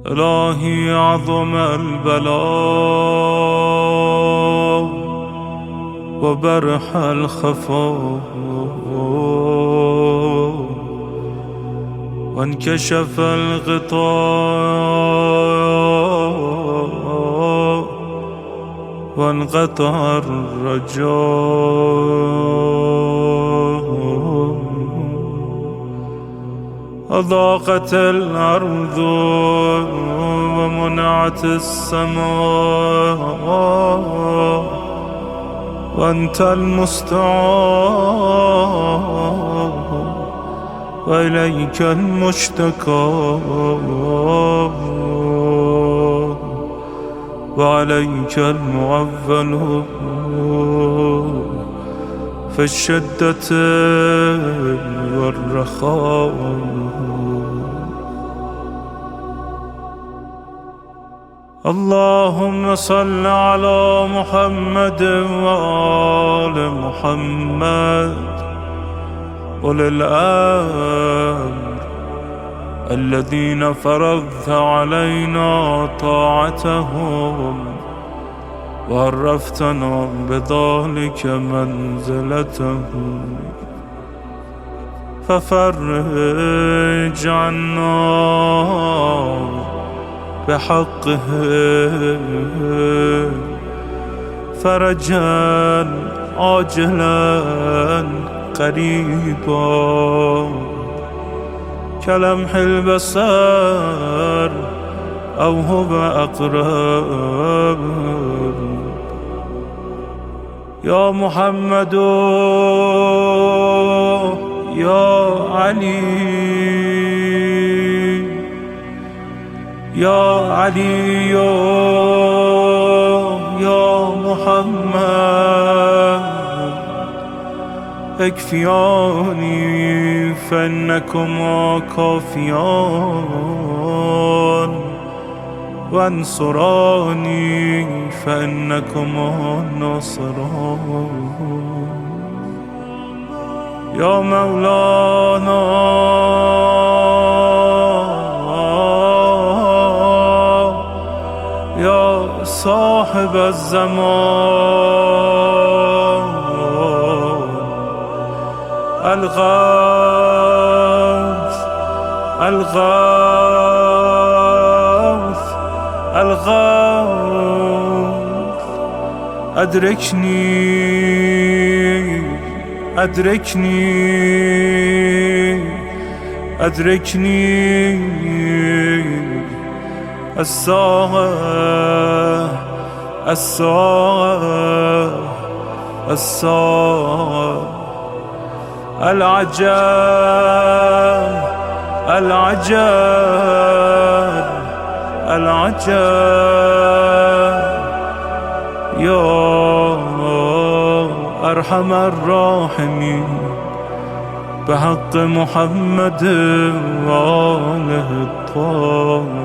إلهي عظم البلاء وبرح الخفاء وانكشف الغطاء وانقطع الرجاء أضاقت الأرض ومنعت السماء وأنت المستعان وإليك المشتكى وعليك المعول في الشدة والرخاء. اللهم صل على محمد وآل محمد أولي الأمر الذين فرضت علينا طاعتهم وعرفتنا بذلك منزلتهم، ففرج عنا بحقهم فرجا عاجلا قريبا كلمح البصر أو هو أقرب. يا محمد يا علي يا علي يا محمد اكفياني فإنكما كافيان وانصراني فإنكما ناصران. يا مولانا يا صاحب الزمان الغوث الغوث الغوث أدركني أدركني أدركني الساعة الساعة الساعة العجب العجب العجب. يا أرحم الراحمين بحق محمد وآله الطاهرين.